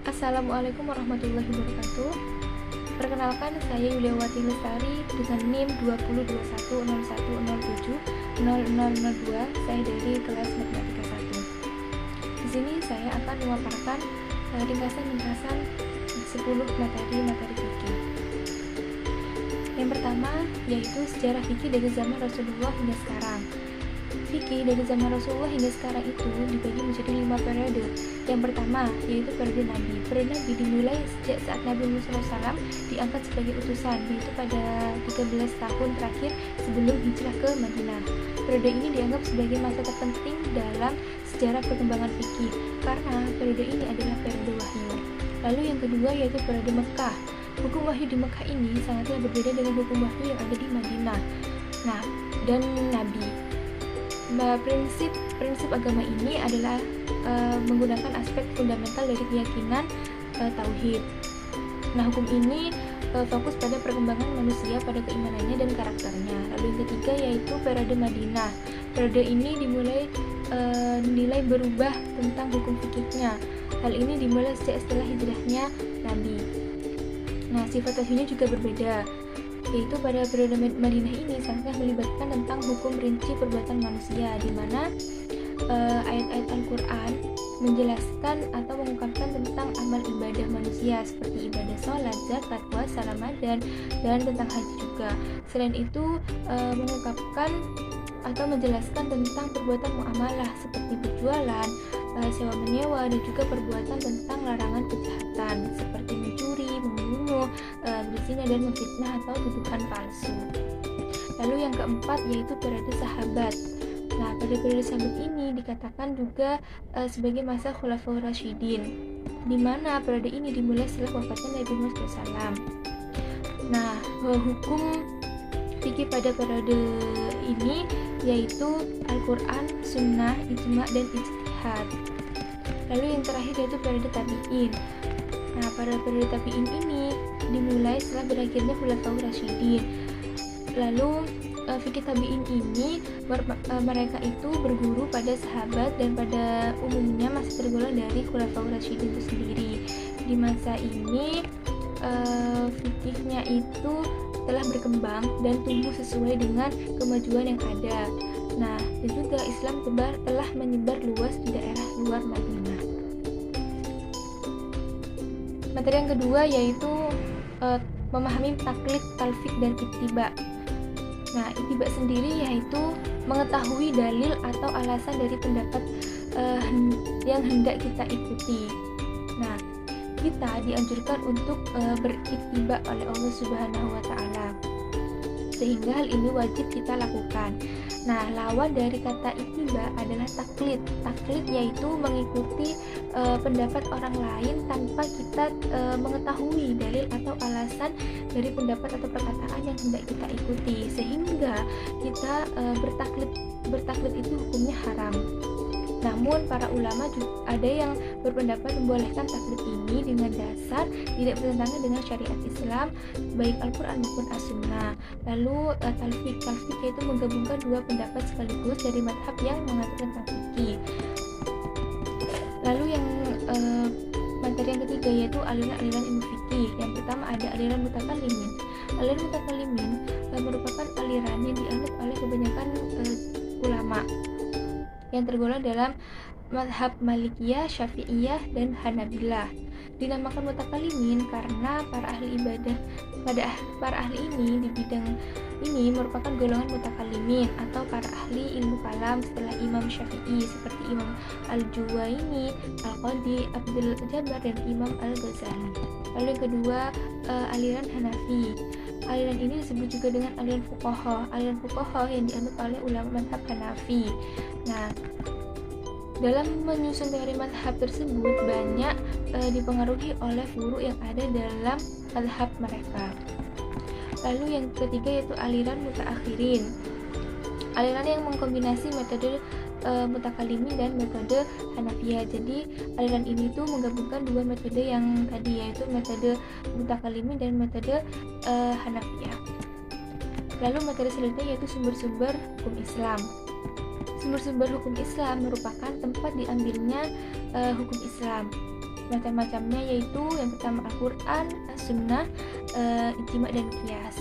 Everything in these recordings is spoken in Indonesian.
Assalamualaikum warahmatullahi wabarakatuh. Perkenalkan, saya Yuliawati Lestari dengan NIM 202101070002. Saya dari kelas Matematika 1. Di sini saya akan memaparkan ringkasan-ringkasan 10 materi fikih. Yang pertama yaitu sejarah fikih dari zaman Rasulullah hingga sekarang. Fikih dari zaman Rasulullah hingga sekarang itu dibagi menjadi 5 periode. Yang pertama yaitu periode Nabi. Periode Nabi dimulai sejak saat Nabi Muhammad SAW diangkat sebagai utusan, yaitu pada 13 tahun terakhir sebelum hijrah ke Madinah. Periode ini dianggap sebagai masa terpenting dalam sejarah perkembangan fikih karena periode ini adalah periode wahyu. Lalu yang kedua yaitu periode Mekah. Hukum wahyu di Mekah ini sangatlah berbeda dengan hukum wahyu yang ada di Madinah. Dan Nabi. Prinsip agama ini adalah menggunakan aspek fundamental dari keyakinan tauhid. Hukum ini fokus pada perkembangan manusia, pada keimanannya dan karakternya. Lalu yang ketiga yaitu periode Madinah. Periode ini dinilai berubah tentang hukum fikihnya. Hal ini dimulai sejak setelah hijrahnya Nabi. Sifat wahyunya juga berbeda, yaitu pada periode Madinah ini sangat melibatkan tentang hukum rinci perbuatan manusia, di mana ayat-ayat Al-Quran menjelaskan atau mengungkapkan tentang amal ibadah manusia seperti ibadah sholat, zakat, puasa, Ramadan, dan tentang haji juga. Selain itu mengungkapkan atau menjelaskan tentang perbuatan muamalah seperti berjualan, sewa menyewa, dan juga perbuatan tentang larangan kejahatan seperti mencuri, membunuh, berzina, dan memfitnah atau tuduhan palsu. Lalu yang keempat yaitu periode sahabat. Pada periode sahabat ini dikatakan juga sebagai masa Khulafaur Rasyidin, di mana periode ini dimulai setelah wafatnya Nabi Muhammad SAW. Hukum fikih pada periode ini yaitu Al-Quran, Sunnah, Ijma, dan Ijtihad. Lalu yang terakhir yaitu periode Tabi'in. Pada periode Tabi'in ini dimulai setelah berakhirnya Khulafaur Rasyidin. Lalu fikih Tabi'in ini mereka itu berguru pada sahabat dan pada umumnya masih tergolong dari Khulafaur Rasyidin itu sendiri. Di masa ini fikihnya itu telah berkembang dan tumbuh sesuai dengan kemajuan yang ada. Dan juga Islam telah menyebar luas di daerah luar Madinah. Materi yang kedua yaitu memahami taklid, talfik, dan ittiba. Ittiba sendiri yaitu mengetahui dalil atau alasan dari pendapat yang hendak kita ikuti. Kita dianjurkan untuk berittiba oleh Allah Subhanahu wa Ta'ala, sehingga hal ini wajib kita lakukan. Lawan dari kata ittiba adalah taklid. Taklid yaitu mengikuti pendapat orang lain tanpa kita mengetahui dalil atau alasan dari pendapat atau perkataan yang hendak kita ikuti, sehingga kita bertaklid itu hukumnya haram. Namun para ulama juga ada yang berpendapat membolehkan taklid ini dengan dasar tidak bertentangan dengan syariat Islam, baik Al-Quran maupun As-Sunnah. Lalu talfik yaitu menggabungkan dua pendapat sekaligus dari madhab yang mengatur tentang fikih. Lalu yang materi yang ketiga yaitu aliran-aliran ilmu fikih. Yang pertama ada aliran mutakallimin. Aliran mutakallimin merupakan aliran yang dianut oleh kebanyakan ulama yang tergolong dalam mazhab Malikiyah, Syafi'iyah, dan Hanabilah. Dinamakan mutakallimin karena para ahli ini di bidang ini merupakan golongan mutakallimin atau para ahli ilmu kalam setelah Imam Syafi'i seperti Imam Al-Juwaini, Al-Qadi, Abdul Jabbar, dan Imam Al-Ghazali. Lalu yang kedua aliran Hanafi. Aliran ini disebut juga dengan aliran fuqaha. Aliran fuqaha yang dianut oleh ulama mazhab Hanafi. Dalam menyusun teori mazhab tersebut banyak dipengaruhi oleh furu' yang ada dalam mazhab mereka. Lalu yang ketiga yaitu aliran mutaakhirin. Aliran yang mengkombinasi metode mutakallimin dan metode Hanafiyah. Jadi aliran ini tuh menggabungkan dua metode yang tadi, yaitu metode mutakallimin dan metode Hanafiyah. Lalu materi selanjutnya yaitu sumber-sumber hukum Islam. Sumber-sumber hukum Islam merupakan tempat diambilnya hukum Islam. Macam-macamnya yaitu yang pertama Al-Quran, As-Sunnah, Ijma' dan Qiyas.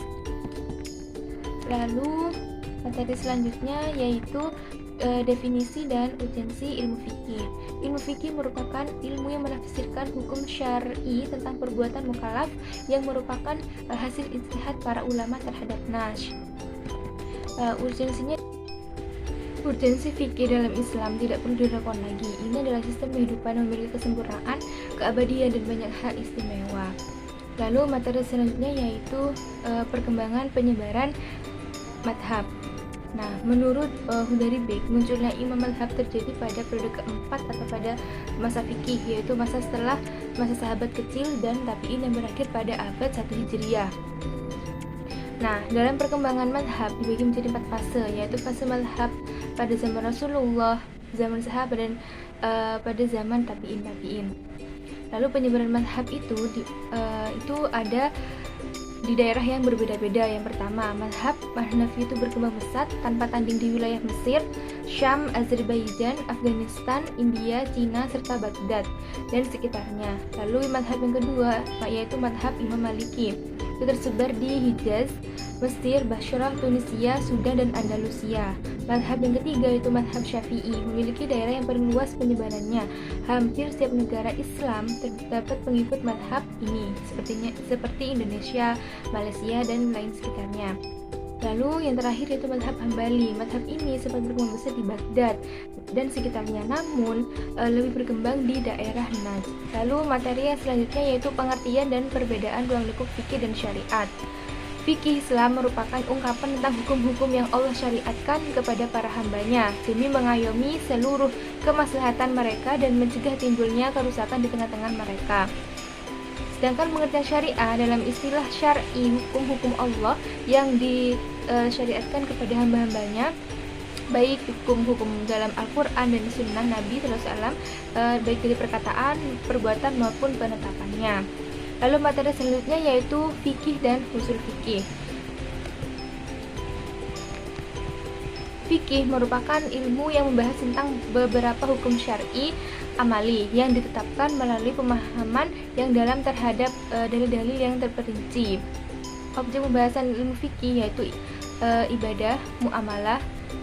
Lalu materi selanjutnya yaitu definisi dan urgensi ilmu fikih. Ilmu fikih merupakan ilmu yang menafsirkan hukum syar'i tentang perbuatan mukallaf yang merupakan hasil ijtihad para ulama terhadap nas. Urgensi fikih dalam Islam tidak perlu diragukan lagi. Ini adalah sistem kehidupan yang memiliki kesempurnaan, keabadian dan banyak hal istimewa. Lalu materi selanjutnya yaitu perkembangan penyebaran madhab. Nah, menurut Hudari Beg, munculnya imam madhab terjadi pada periode keempat atau pada masa fikih, yaitu masa setelah masa sahabat kecil dan tabi'in yang berakhir pada abad 1 Hijriah. Nah, dalam perkembangan madhab dibagi menjadi 4 fase, yaitu fase madhab pada zaman Rasulullah, zaman sahabat, dan pada zaman tabi'in. Lalu penyebaran madhab itu ada di daerah yang berbeda-beda. Yang pertama, madhab Hanafi itu berkembang pesat tanpa tanding di wilayah Mesir, Syam, Azerbaijan, Afghanistan, India, Cina, serta Baghdad dan sekitarnya. Lalu madhab yang kedua yaitu madhab Imam Maliki, itu tersebar di Hijaz, Mesir, Bashrah, Tunisia, Sudan, dan Andalusia. Madhab yang ketiga yaitu madhab Syafi'i, memiliki daerah yang paling luas penyebarannya. Hampir setiap negara Islam terdapat pengikut madhab ini, seperti Indonesia, Malaysia, dan lain sekitarnya. Lalu yang terakhir yaitu madhab Hambali. Madhab ini sempat berkembang besar di Baghdad dan sekitarnya, namun lebih berkembang di daerah Najd. Lalu materi yang selanjutnya yaitu pengertian dan perbedaan ruang lingkup fikih dan syariat. Fikih Islam merupakan ungkapan tentang hukum-hukum yang Allah syariatkan kepada para hambanya demi mengayomi seluruh kemaslahatan mereka dan mencegah timbulnya kerusakan di tengah-tengah mereka. Sedangkan pengertian syariah dalam istilah syar'i, hukum-hukum Allah yang disyariatkan kepada hamba-hambanya, baik hukum-hukum dalam Al-Quran dan Sunnah Nabi SAW, baik dari perkataan, perbuatan maupun penetapannya. Lalu materi selanjutnya yaitu fikih dan usul fikih. Fikih merupakan ilmu yang membahas tentang beberapa hukum syar'i amali yang ditetapkan melalui pemahaman yang dalam terhadap dalil-dalil yang terperinci. Objek pembahasan ilmu fikih yaitu ibadah, muamalah,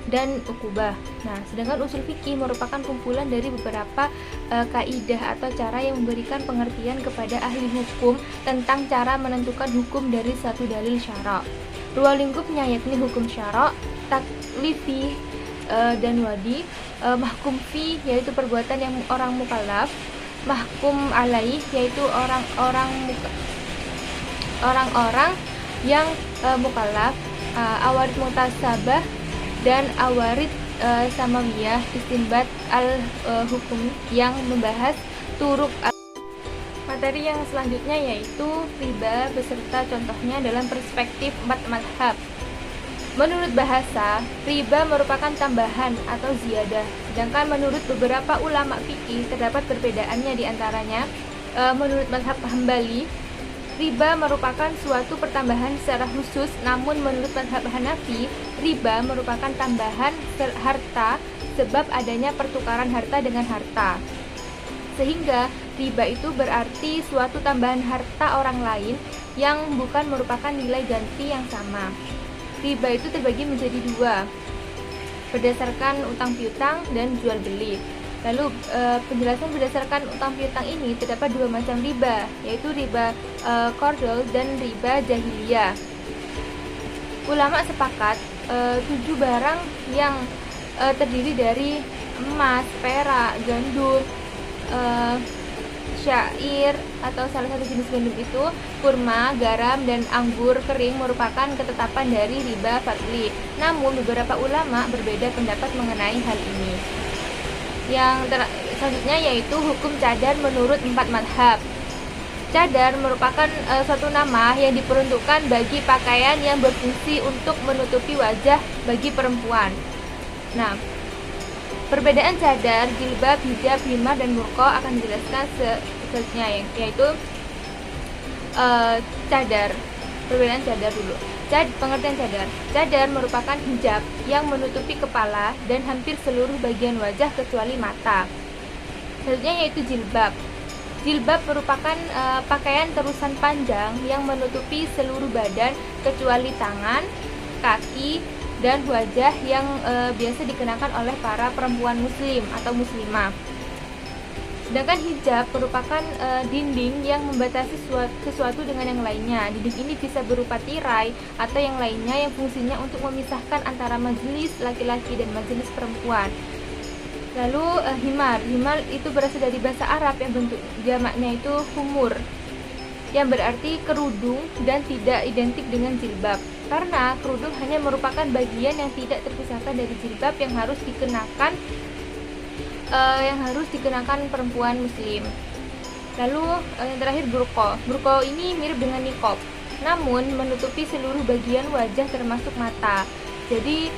dan ukubah. Nah, sedangkan usul fikih merupakan kumpulan dari beberapa kaidah atau cara yang memberikan pengertian kepada ahli hukum tentang cara menentukan hukum dari satu dalil syara'. Ruang lingkupnya yakni hukum syara', taklifi dan wadi, mahkum fi yaitu perbuatan yang orang mukallaf, mahkum alaih yaitu orang-orang yang mukallaf, awarid mutasabah dan awarid samawiyah, istinbat al-hukum yang membahas turuk. Materi yang selanjutnya yaitu riba beserta contohnya dalam perspektif 4 madhab. Menurut bahasa, riba merupakan tambahan atau ziyadah, sedangkan menurut beberapa ulama fikih terdapat perbedaannya. Di antaranya, menurut madhab Hambali, riba merupakan suatu pertambahan secara khusus, namun menurut madhab Hanafi, riba merupakan tambahan harta sebab adanya pertukaran harta dengan harta. Sehingga riba itu berarti suatu tambahan harta orang lain yang bukan merupakan nilai ganti yang sama. Riba itu terbagi menjadi 2, berdasarkan utang piutang dan jual beli. Lalu penjelasan berdasarkan utang piutang ini terdapat 2 macam riba, yaitu riba qardul dan riba jahiliyah. Ulama sepakat 7 barang yang terdiri dari emas, perak, gandum, syair atau salah satu jenis gandum itu, kurma, garam, dan anggur kering merupakan ketetapan dari riba fadli. Namun beberapa ulama berbeda pendapat mengenai hal ini. Yang selanjutnya yaitu hukum cadar menurut 4 madhab. Cadar merupakan suatu nama yang diperuntukkan bagi pakaian yang berfungsi untuk menutupi wajah bagi perempuan. Nah, perbedaan cadar, jilbab, hijab, khimar, dan burqa akan dijelaskan selanjutnya, yaitu cadar. Perbedaan cadar dulu. Pengertian cadar. Cadar merupakan hijab yang menutupi kepala dan hampir seluruh bagian wajah kecuali mata. Selanjutnya yaitu jilbab. Jilbab merupakan pakaian terusan panjang yang menutupi seluruh badan kecuali tangan, kaki, dan wajah yang biasa dikenakan oleh para perempuan muslim atau muslimah. Sedangkan hijab merupakan dinding yang membatasi sesuatu dengan yang lainnya. Dinding ini bisa berupa tirai atau yang lainnya yang fungsinya untuk memisahkan antara majelis laki-laki dan majelis perempuan. Lalu himar itu berasal dari bahasa Arab yang bentuk jamaknya itu humur, yang berarti kerudung dan tidak identik dengan jilbab. Karena kerudung hanya merupakan bagian yang tidak terpisahkan dari jilbab yang harus dikenakan perempuan muslim. Lalu yang terakhir burqa. Burqa ini mirip dengan niqab, namun menutupi seluruh bagian wajah termasuk mata. Jadi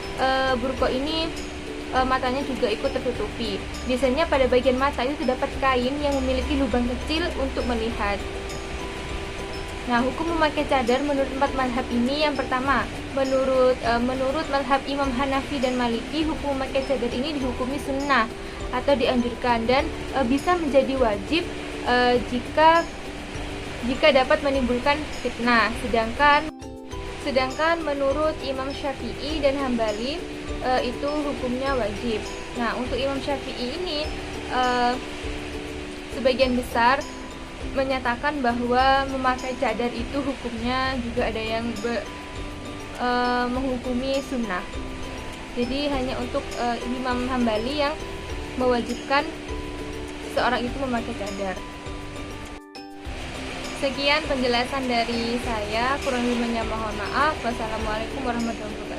burqa ini matanya juga ikut tertutupi. Biasanya pada bagian mata itu terdapat kain yang memiliki lubang kecil untuk melihat. Nah, hukum memakai cadar menurut 4 mazhab ini, yang pertama, menurut mazhab Imam Hanafi dan Maliki, hukum memakai cadar ini dihukumi sunnah atau dianjurkan dan bisa menjadi wajib jika dapat menimbulkan fitnah. Sedangkan menurut Imam Syafi'i dan Hambali itu hukumnya wajib. Nah, untuk Imam Syafi'i ini sebagian besar menyatakan bahwa memakai cadar itu hukumnya juga ada yang menghukumi sunnah. Jadi hanya untuk Imam Hambali yang mewajibkan seorang itu memakai cadar. Sekian penjelasan dari saya, kurang lebihnya mohon maaf. Wassalamualaikum warahmatullahi wabarakatuh.